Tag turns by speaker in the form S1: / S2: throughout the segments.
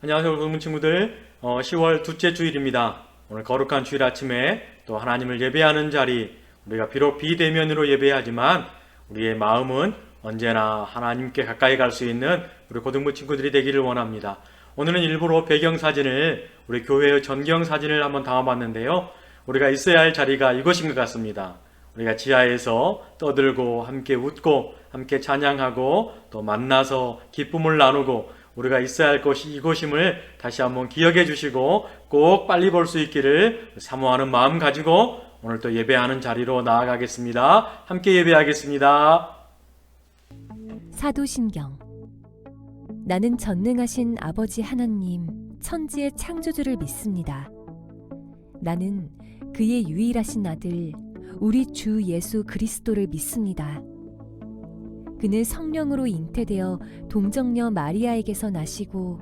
S1: 안녕하세요, 고등부 친구들. 10월 둘째 주일입니다. 오늘 거룩한 주일 아침에 또 하나님을 예배하는 자리, 우리가 비록 비대면으로 예배하지만 우리의 마음은 언제나 하나님께 가까이 갈 수 있는 우리 고등부 친구들이 되기를 원합니다. 오늘은 일부러 배경사진을, 우리 교회의 전경사진을 한번 담아봤는데요. 우리가 있어야 할 자리가 이것인 것 같습니다. 우리가 지하에서 떠들고 함께 웃고 함께 찬양하고 또 만나서 기쁨을 나누고 우리가 있어야 할 것이 이곳임을 다시 한번 기억해 주시고 꼭 빨리 볼 수 있기를 사모하는 마음 가지고 오늘 또 예배하는 자리로 나아가겠습니다. 함께 예배하겠습니다.
S2: 사도신경. 나는 전능하신 아버지 하나님 천지의 창조주를 믿습니다. 나는 그의 유일하신 아들 우리 주 예수 그리스도를 믿습니다. 그는 성령으로 잉태되어 동정녀 마리아에게서 나시고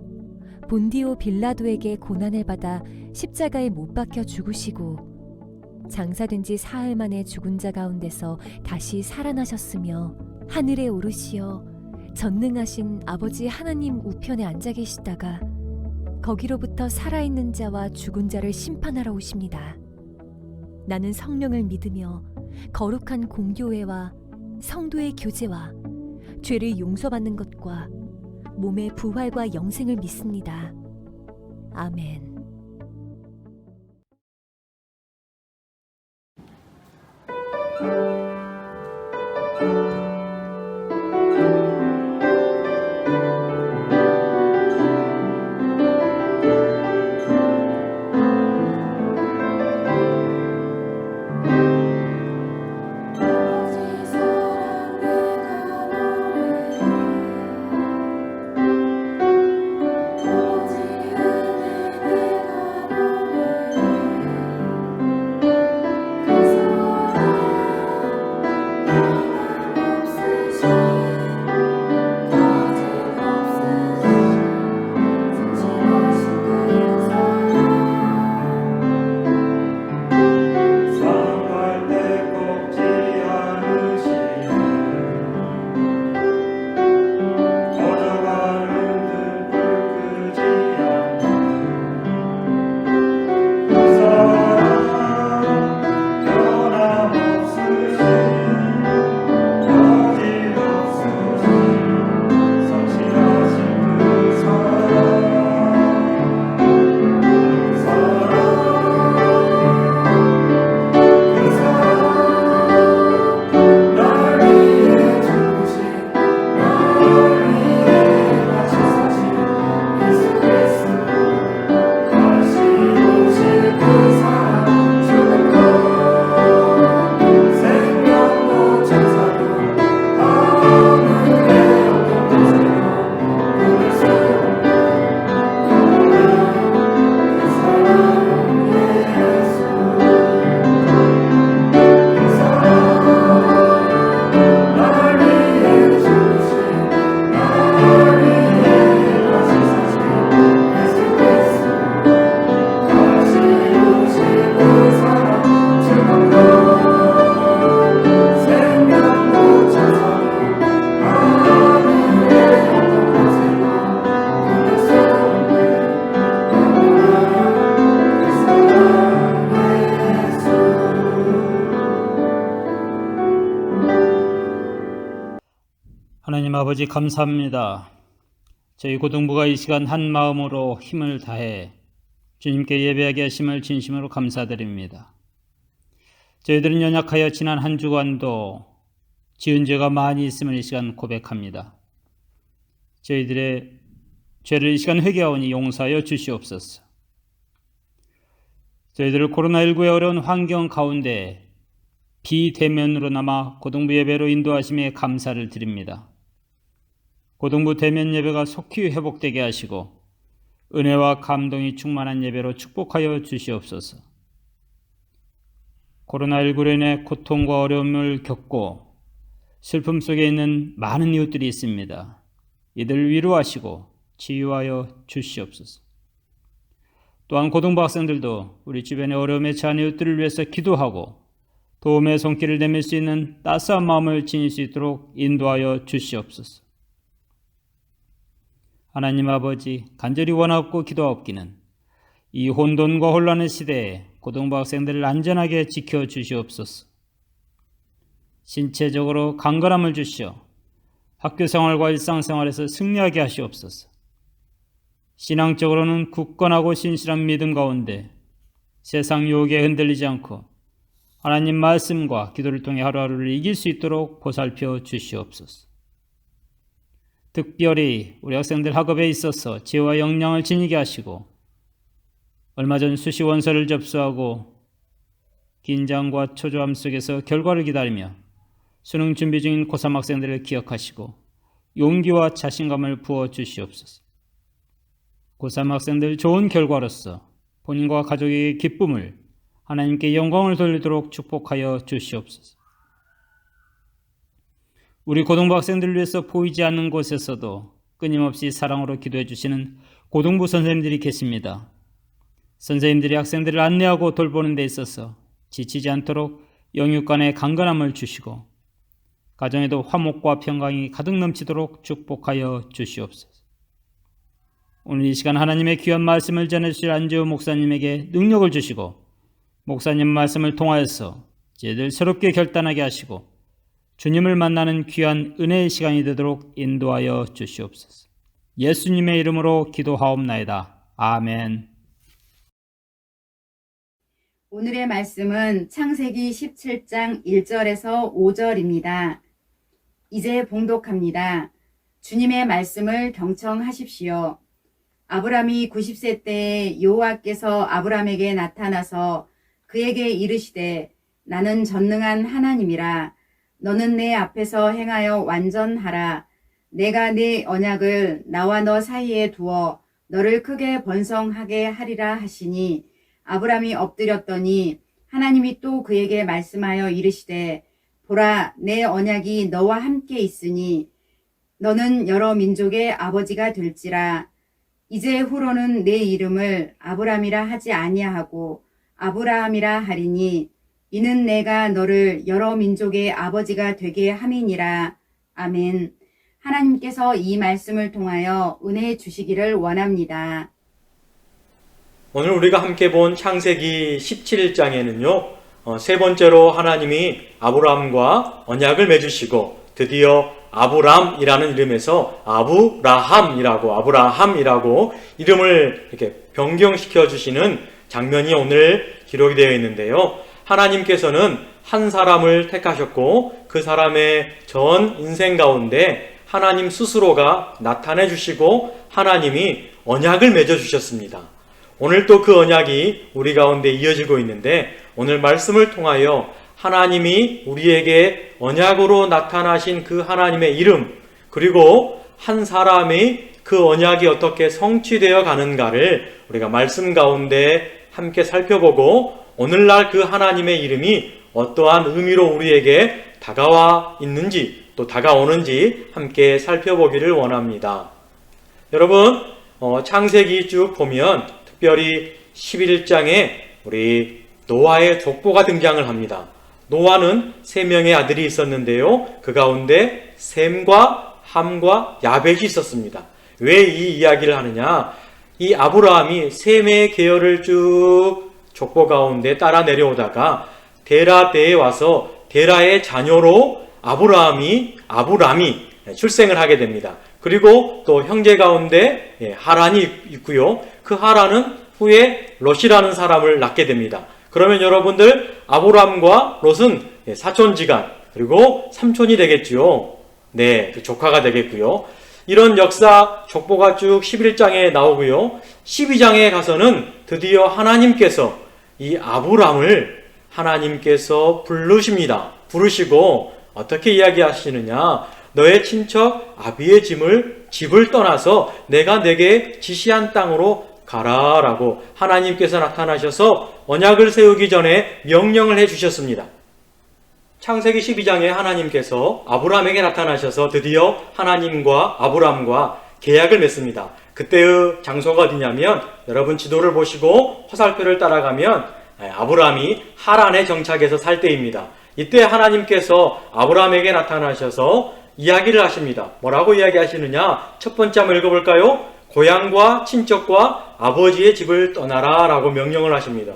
S2: 본디오 빌라도에게 고난을 받아 십자가에 못 박혀 죽으시고 장사된 지 사흘 만에 죽은 자 가운데서 다시 살아나셨으며 하늘에 오르시어 전능하신 아버지 하나님 우편에 앉아 계시다가 거기로부터 살아있는 자와 죽은 자를 심판하러 오십니다. 나는 성령을 믿으며 거룩한 공교회와 성도의 교제와 죄를 용서받는 것과 몸의 부활과 영생을 믿습니다. 아멘.
S3: 하나님 아버지 감사합니다. 저희 고등부가 이 시간 한 마음으로 힘을 다해 주님께 예배하게 하심을 진심으로 감사드립니다. 저희들은 연약하여 지난 한 주간도 지은 죄가 많이 있음을 이 시간 고백합니다. 저희들의 죄를 이 시간 회개하오니 용서하여 주시옵소서. 저희들을 코로나19의 어려운 환경 가운데 비대면으로나마 고등부 예배로 인도하심에 감사를 드립니다. 고등부 대면 예배가 속히 회복되게 하시고 은혜와 감동이 충만한 예배로 축복하여 주시옵소서. 코로나19로 인해 고통과 어려움을 겪고 슬픔 속에 있는 많은 이웃들이 있습니다. 이들 위로하시고 치유하여 주시옵소서. 또한 고등부 학생들도 우리 주변의 어려움에 처한 이웃들을 위해서 기도하고 도움의 손길을 내밀 수 있는 따스한 마음을 지닐 수 있도록 인도하여 주시옵소서. 하나님 아버지, 간절히 원하고 기도하옵기는 이 혼돈과 혼란의 시대에 고등부 학생들을 안전하게 지켜주시옵소서. 신체적으로 강건함을 주시어 학교 생활과 일상생활에서 승리하게 하시옵소서. 신앙적으로는 굳건하고 신실한 믿음 가운데 세상 유혹에 흔들리지 않고 하나님 말씀과 기도를 통해 하루하루를 이길 수 있도록 보살펴 주시옵소서. 특별히 우리 학생들 학업에 있어서 지혜와 역량을 지니게 하시고 얼마 전 수시 원서를 접수하고 긴장과 초조함 속에서 결과를 기다리며 수능 준비 중인 고3 학생들을 기억하시고 용기와 자신감을 부어 주시옵소서. 고3 학생들 좋은 결과로서 본인과 가족의 기쁨을 하나님께 영광을 돌리도록 축복하여 주시옵소서. 우리 고등부 학생들을 위해서 보이지 않는 곳에서도 끊임없이 사랑으로 기도해 주시는 고등부 선생님들이 계십니다. 선생님들이 학생들을 안내하고 돌보는 데 있어서 지치지 않도록 영육간의 강건함을 주시고 가정에도 화목과 평강이 가득 넘치도록 축복하여 주시옵소서. 오늘 이 시간 하나님의 귀한 말씀을 전해주실 안재호 목사님에게 능력을 주시고 목사님 말씀을 통하여서 저희들 새롭게 결단하게 하시고 주님을 만나는 귀한 은혜의 시간이 되도록 인도하여 주시옵소서. 예수님의 이름으로 기도하옵나이다. 아멘.
S4: 오늘의 말씀은 창세기 17장 1절에서 5절입니다. 이제 봉독합니다. 주님의 말씀을 경청하십시오. 아브람이 90세 때에 여호와께서 아브람에게 나타나서 그에게 이르시되 나는 전능한 하나님이라. 너는 내 앞에서 행하여 완전하라. 내가 네 언약을 나와 너 사이에 두어 너를 크게 번성하게 하리라 하시니 아브람이 엎드렸더니 하나님이 또 그에게 말씀하여 이르시되 보라 내 언약이 너와 함께 있으니 너는 여러 민족의 아버지가 될지라. 이제 후로는 내 이름을 아브람이라 하지 아니하고 아브라함이라 하리니 이는 내가 너를 여러 민족의 아버지가 되게 함이니라. 아멘. 하나님께서 이 말씀을 통하여 은혜 주시기를 원합니다.
S1: 오늘 우리가 함께 본 창세기 17장에는요, 세 번째로 하나님이 아브라함과 언약을 맺으시고 드디어 아브람이라는 이름에서 아브라함이라고 이름을 이렇게 변경시켜 주시는 장면이 오늘 기록이 되어 있는데요. 하나님께서는 한 사람을 택하셨고 그 사람의 전 인생 가운데 하나님 스스로가 나타내 주시고 하나님이 언약을 맺어 주셨습니다. 오늘 또 그 언약이 우리 가운데 이어지고 있는데 오늘 말씀을 통하여 하나님이 우리에게 언약으로 나타나신 그 하나님의 이름 그리고 한 사람의 그 언약이 어떻게 성취되어 가는가를 우리가 말씀 가운데 함께 살펴보고 오늘날 그 하나님의 이름이 어떠한 의미로 우리에게 다가와 있는지 또 다가오는지 함께 살펴보기를 원합니다. 여러분 창세기 쭉 보면 특별히 11장에 우리 노아의 족보가 등장을 합니다. 노아는 3명의 아들이 있었는데요. 그 가운데 셈과 함과 야벳이 있었습니다. 왜 이 이야기를 하느냐? 이 아브라함이 셈의 계열을 쭉 족보 가운데 따라 내려오다가 데라 때에 와서 데라의 자녀로 아브람이 출생을 하게 됩니다. 그리고 또 형제 가운데 하란이 있고요. 그 하란은 후에 롯이라는 사람을 낳게 됩니다. 그러면 여러분들 아브람과 롯은 사촌지간 그리고 삼촌이 되겠지요. 네, 그 조카가 되겠고요. 이런 역사 족보가 쭉 11장에 나오고요. 12장에 가서는 드디어 하나님께서 이 아브람을 하나님께서 부르시고 어떻게 이야기하시느냐? 너의 친척 아비의 집을 떠나서 내가 내게 지시한 땅으로 가라라고 하나님께서 나타나셔서 언약을 세우기 전에 명령을 해주셨습니다. 창세기 12장에 하나님께서 아브람에게 나타나셔서 드디어 하나님과 아브람과 계약을 맺습니다. 그때의 장소가 어디냐면 여러분 지도를 보시고 화살표를 따라가면 아브람이 하란에 정착해서 살 때입니다. 이때 하나님께서 아브람에게 나타나셔서 이야기를 하십니다. 뭐라고 이야기하시느냐? 첫 번째 한번 읽어볼까요? 고향과 친척과 아버지의 집을 떠나라 라고 명령을 하십니다.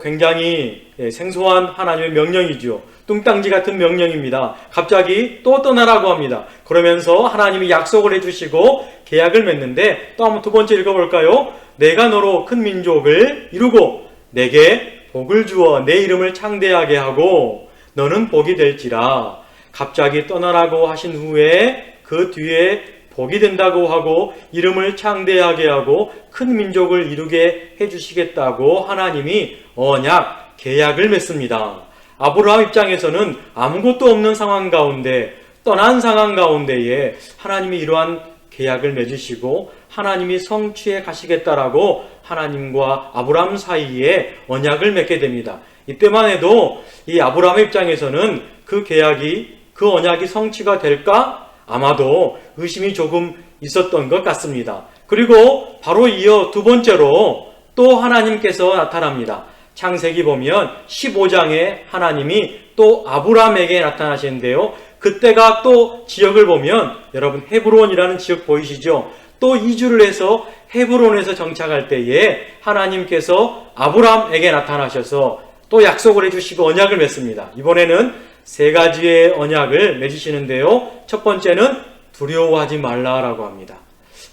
S1: 굉장히 생소한 하나님의 명령이죠. 뚱땅지 같은 명령입니다. 갑자기 또 떠나라고 합니다. 그러면서 하나님이 약속을 해주시고 계약을 맺는데 또 한번 두 번째 읽어볼까요? 내가 너로 큰 민족을 이루고 내게 복을 주어 내 이름을 창대하게 하고 너는 복이 될지라. 갑자기 떠나라고 하신 후에 그 뒤에 복이 된다고 하고 이름을 창대하게 하고 큰 민족을 이루게 해주시겠다고 하나님이 언약, 계약을 맺습니다. 아브라함 입장에서는 아무것도 없는 상황 가운데, 떠난 상황 가운데에 하나님이 이러한 계약을 맺으시고 하나님이 성취해 가시겠다라고 하나님과 아브라함 사이에 언약을 맺게 됩니다. 이때만 해도 이 아브라함의 입장에서는 그 계약이, 그 언약이 성취가 될까? 아마도 의심이 조금 있었던 것 같습니다. 그리고 바로 이어 두 번째로 또 하나님께서 나타납니다. 창세기 보면 15장에 하나님이 또 아브라함에게 나타나시는데요. 그때가 또 지역을 보면 여러분 헤브론이라는 지역 보이시죠? 또 이주를 해서 헤브론에서 정착할 때에 하나님께서 아브라함에게 나타나셔서 또 약속을 해주시고 언약을 맺습니다. 이번에는 세 가지의 언약을 맺으시는데요. 첫 번째는 두려워하지 말라라고 합니다.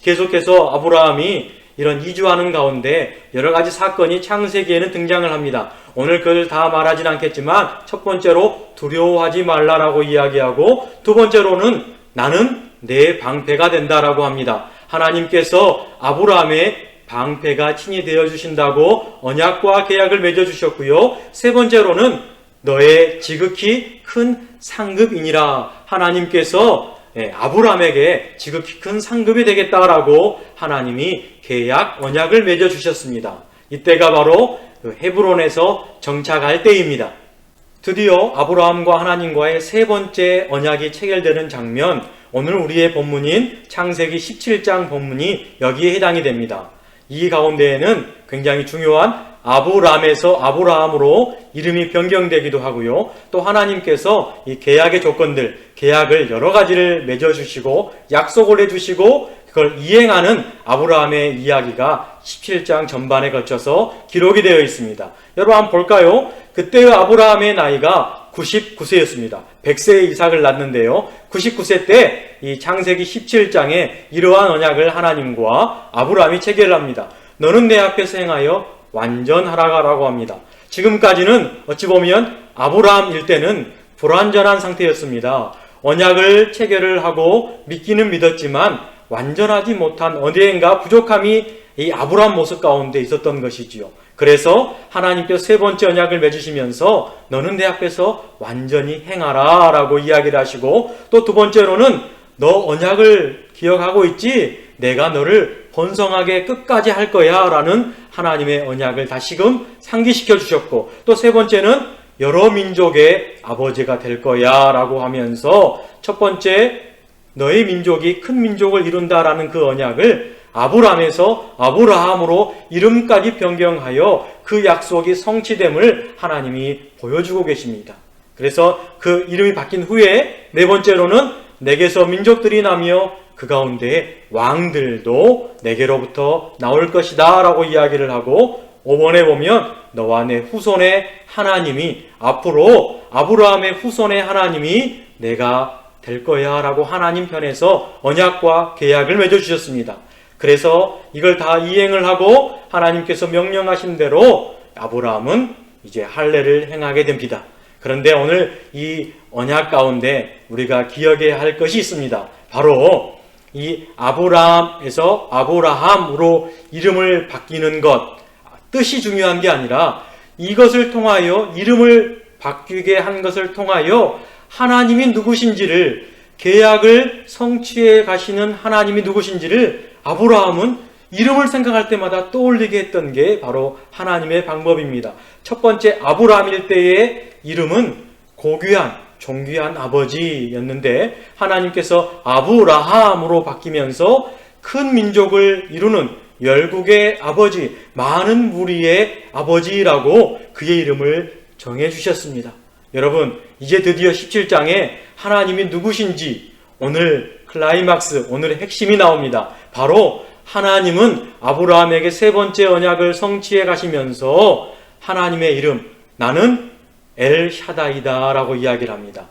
S1: 계속해서 아브라함이 이런 이주하는 가운데 여러 가지 사건이 창세기에는 등장을 합니다. 오늘 그걸 다 말하진 않겠지만 첫 번째로 두려워하지 말라라고 이야기하고 두 번째로는 나는 내 방패가 된다라고 합니다. 하나님께서 아브라함의 방패가 친히 되어 주신다고 언약과 계약을 맺어 주셨고요. 세 번째로는 너의 지극히 큰 상급이니라. 하나님께서 아브라함에게 지극히 큰 상급이 되겠다라고 하나님이 계약, 언약을 맺어 주셨습니다. 이때가 바로 헤브론에서 정착할 때입니다. 드디어 아브라함과 하나님과의 세 번째 언약이 체결되는 장면, 오늘 우리의 본문인 창세기 17장 본문이 여기에 해당이 됩니다. 이 가운데에는 굉장히 중요한 아브람에서 아브라함으로 이름이 변경되기도 하고요. 또 하나님께서 이 계약의 조건들, 계약을 여러 가지를 맺어주시고 약속을 해주시고 그걸 이행하는 아브라함의 이야기가 17장 전반에 걸쳐서 기록이 되어 있습니다. 여러분 한번 볼까요? 그때의 아브라함의 나이가 99세였습니다. 100세에 이삭을 낳는데요. 99세 때 이 창세기 17장에 이러한 언약을 하나님과 아브라함이 체결을 합니다. 너는 내 앞에서 행하여 완전하라고 합니다. 지금까지는 어찌 보면 아브라함 일때는 불완전한 상태였습니다. 언약을 체결을 하고 믿기는 믿었지만 완전하지 못한 어디엔가 부족함이 이 아브라함 모습 가운데 있었던 것이지요. 그래서 하나님께서 세 번째 언약을 맺으시면서 너는 내 앞에서 완전히 행하라 라고 이야기를 하시고 또 두 번째로는 너 언약을 기억하고 있지? 내가 너를 번성하게 끝까지 할 거야 라는 하나님의 언약을 다시금 상기시켜 주셨고 또 세 번째는 여러 민족의 아버지가 될 거야 라고 하면서 첫 번째 너의 민족이 큰 민족을 이룬다라는 그 언약을 아브람에서 아브라함으로 이름까지 변경하여 그 약속이 성취됨을 하나님이 보여주고 계십니다. 그래서 그 이름이 바뀐 후에 네 번째로는 내게서 민족들이 나며 그 가운데 왕들도 내게로부터 나올 것이다 라고 이야기를 하고 5번에 보면 너와 내 후손의 하나님이 앞으로 아브라함의 후손의 하나님이 내가 될 거야 라고 하나님 편에서 언약과 계약을 맺어주셨습니다. 그래서 이걸 다 이행을 하고 하나님께서 명령하신 대로 아브라함은 이제 할례를 행하게 됩니다. 그런데 오늘 이 언약 가운데 우리가 기억해야 할 것이 있습니다. 바로 이 아브라함에서 아브라함으로 이름을 바뀌는 것, 뜻이 중요한 게 아니라 이것을 통하여 이름을 바뀌게 한 것을 통하여 하나님이 누구신지를 계약을 성취해 가시는 하나님이 누구신지를 아브라함은 이름을 생각할 때마다 떠올리게 했던 게 바로 하나님의 방법입니다. 첫 번째 아브라함일 때의 이름은 고귀한, 존귀한 아버지였는데 하나님께서 아브라함으로 바뀌면서 큰 민족을 이루는 열국의 아버지, 많은 무리의 아버지라고 그의 이름을 정해 주셨습니다. 여러분, 이제 드디어 17장에 하나님이 누구신지 오늘 클라이막스, 오늘의 핵심이 나옵니다. 바로 하나님은 아브라함에게 세 번째 언약을 성취해 가시면서 하나님의 이름, 나는 엘샤다이다 라고 이야기를 합니다.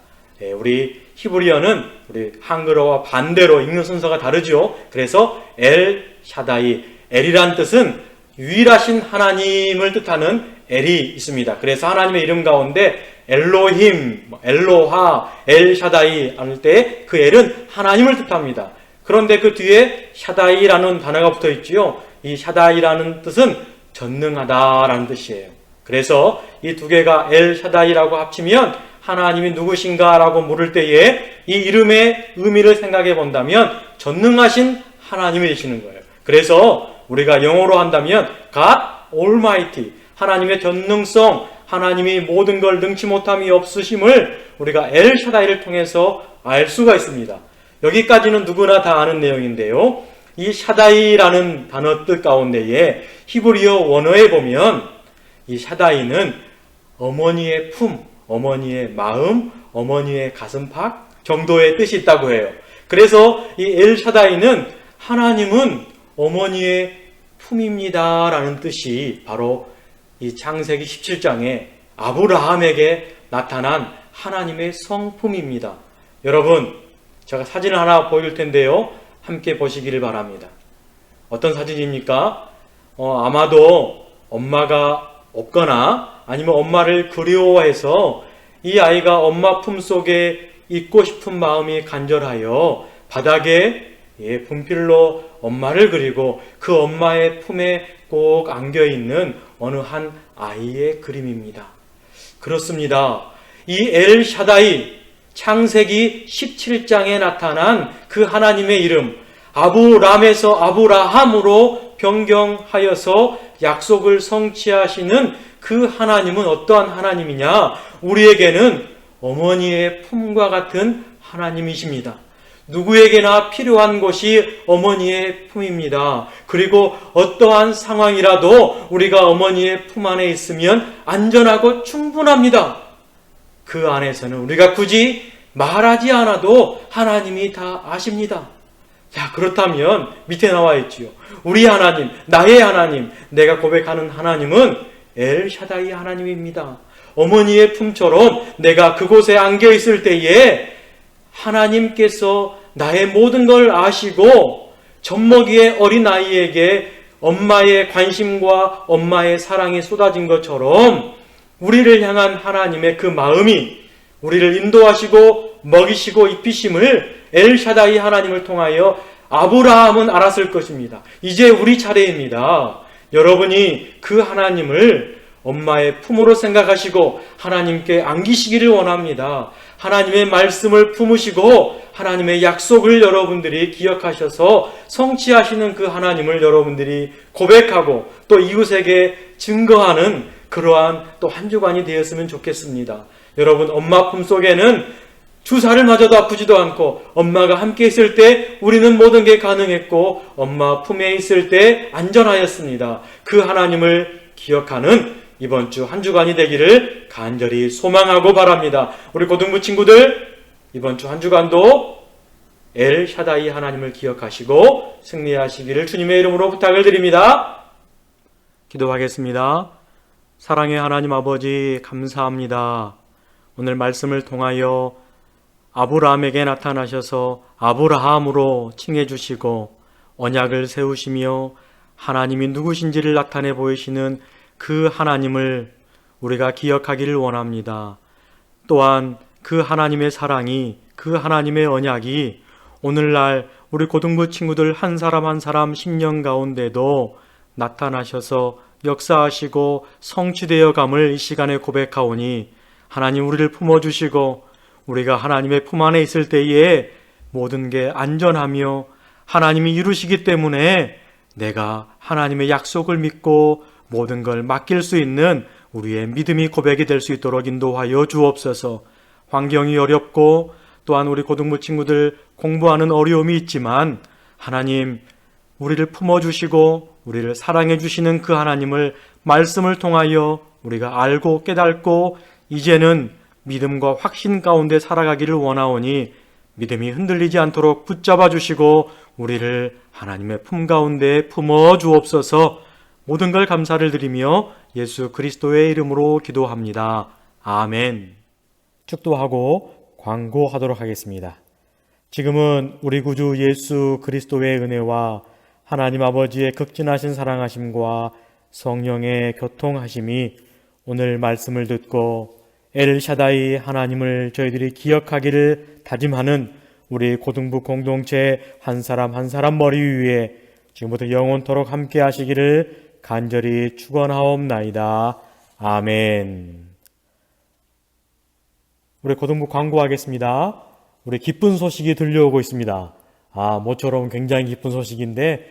S1: 우리 히브리어는 우리 한글어와 반대로 읽는 순서가 다르죠. 그래서 엘샤다이, 엘이란 뜻은 유일하신 하나님을 뜻하는 엘이 있습니다. 그래서 하나님의 이름 가운데 엘로힘, 엘로하, 엘샤다이 할 때 그 엘은 하나님을 뜻합니다. 그런데 그 뒤에 샤다이라는 단어가 붙어 있지요. 이 샤다이라는 뜻은 전능하다라는 뜻이에요. 그래서 이 두 개가 엘샤다이라고 합치면 하나님이 누구신가 라고 물을 때에 이 이름의 의미를 생각해 본다면 전능하신 하나님이 되시는 거예요. 그래서 우리가 영어로 한다면 God Almighty, 하나님의 전능성, 하나님이 모든 걸 능치 못함이 없으심을 우리가 엘샤다이를 통해서 알 수가 있습니다. 여기까지는 누구나 다 아는 내용인데요. 이 샤다이라는 단어 뜻 가운데에 히브리어 원어에 보면 이 샤다이는 어머니의 품, 어머니의 마음, 어머니의 가슴팍 정도의 뜻이 있다고 해요. 그래서 이 엘샤다이는 하나님은 어머니의 품입니다 라는 뜻이 바로 이 창세기 17장에 아브라함에게 나타난 하나님의 성품입니다. 여러분, 제가 사진을 하나 보여줄 텐데요. 함께 보시기를 바랍니다. 어떤 사진입니까? 아마도 엄마가 없거나 아니면 엄마를 그리워해서 이 아이가 엄마 품속에 있고 싶은 마음이 간절하여 바닥에 분필로 엄마를 그리고 그 엄마의 품에 꼭 안겨있는 어느 한 아이의 그림입니다. 그렇습니다. 이 엘샤다이, 창세기 17장에 나타난 그 하나님의 이름, 아브람에서 아브라함으로 변경하여서 약속을 성취하시는 그 하나님은 어떠한 하나님이냐? 우리에게는 어머니의 품과 같은 하나님이십니다. 누구에게나 필요한 것이 어머니의 품입니다. 그리고 어떠한 상황이라도 우리가 어머니의 품 안에 있으면 안전하고 충분합니다. 그 안에서는 우리가 굳이 말하지 않아도 하나님이 다 아십니다. 자, 그렇다면 밑에 나와 있지요. 우리 하나님, 나의 하나님, 내가 고백하는 하나님은 엘샤다이 하나님입니다. 어머니의 품처럼 내가 그곳에 안겨 있을 때에 하나님께서 나의 모든 걸 아시고 젖먹이의 어린아이에게 엄마의 관심과 엄마의 사랑이 쏟아진 것처럼 우리를 향한 하나님의 그 마음이 우리를 인도하시고 먹이시고 입히심을 엘샤다이 하나님을 통하여 아브라함은 알았을 것입니다. 이제 우리 차례입니다. 여러분이 그 하나님을 엄마의 품으로 생각하시고 하나님께 안기시기를 원합니다. 하나님의 말씀을 품으시고 하나님의 약속을 여러분들이 기억하셔서 성취하시는 그 하나님을 여러분들이 고백하고 또 이웃에게 증거하는 그러한 또 한 주간이 되었으면 좋겠습니다. 여러분, 엄마 품속에는 주사를 맞아도 아프지도 않고 엄마가 함께 있을 때 우리는 모든 게 가능했고 엄마 품에 있을 때 안전하였습니다. 그 하나님을 기억하는 이번 주 한 주간이 되기를 간절히 소망하고 바랍니다. 우리 고등부 친구들, 이번 주 한 주간도 엘샤다이 하나님을 기억하시고 승리하시기를 주님의 이름으로 부탁을 드립니다. 기도하겠습니다. 사랑의 하나님 아버지, 감사합니다. 오늘 말씀을 통하여 아브라함에게 나타나셔서 아브라함으로 칭해 주시고 언약을 세우시며 하나님이 누구신지를 나타내 보이시는 그 하나님을 우리가 기억하기를 원합니다. 또한 그 하나님의 사랑이, 그 하나님의 언약이 오늘날 우리 고등부 친구들 한 사람 한 사람 심령 가운데도 나타나셔서 역사하시고 성취되어 감을 이 시간에 고백하오니 하나님 우리를 품어주시고 우리가 하나님의 품 안에 있을 때에 모든 게 안전하며 하나님이 이루시기 때문에 내가 하나님의 약속을 믿고 모든 걸 맡길 수 있는 우리의 믿음이 고백이 될 수 있도록 인도하여 주옵소서. 환경이 어렵고 또한 우리 고등부 친구들 공부하는 어려움이 있지만 하나님 우리를 품어주시고 우리를 사랑해 주시는 그 하나님을 말씀을 통하여 우리가 알고 깨닫고 이제는 믿음과 확신 가운데 살아가기를 원하오니 믿음이 흔들리지 않도록 붙잡아 주시고 우리를 하나님의 품 가운데 품어 주옵소서. 모든 걸 감사를 드리며 예수 그리스도의 이름으로 기도합니다. 아멘. 축도하고 광고하도록 하겠습니다. 지금은 우리 구주 예수 그리스도의 은혜와 하나님 아버지의 극진하신 사랑하심과 성령의 교통하심이 오늘 말씀을 듣고 엘샤다이 하나님을 저희들이 기억하기를 다짐하는 우리 고등부 공동체 한 사람 한 사람 머리 위에 지금부터 영원토록 함께 하시기를 간절히 축원하옵나이다. 아멘. 우리 고등부 광고하겠습니다. 우리 기쁜 소식이 들려오고 있습니다. 모처럼 굉장히 기쁜 소식인데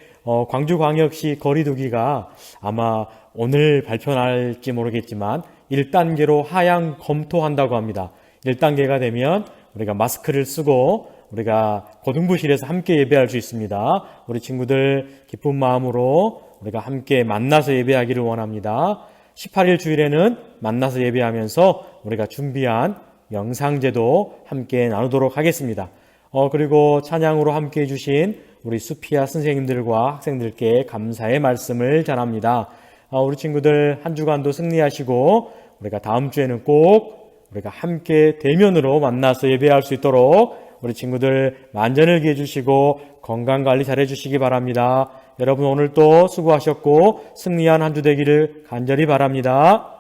S1: 광주광역시 거리두기가 아마 오늘 발표날지 모르겠지만 1단계로 하향 검토한다고 합니다. 1단계가 되면 우리가 마스크를 쓰고 우리가 고등부실에서 함께 예배할 수 있습니다. 우리 친구들 기쁜 마음으로 우리가 함께 만나서 예배하기를 원합니다. 18일 주일에는 만나서 예배하면서 우리가 준비한 영상제도 함께 나누도록 하겠습니다. 그리고 찬양으로 함께 해주신 우리 수피아 선생님들과 학생들께 감사의 말씀을 전합니다. 우리 친구들 한 주간도 승리하시고 우리가 다음 주에는 꼭 우리가 함께 대면으로 만나서 예배할 수 있도록 우리 친구들 만전을 기해 주시고 건강관리 잘 해주시기 바랍니다. 여러분 오늘 또 수고하셨고 승리한 한 주 되기를 간절히 바랍니다.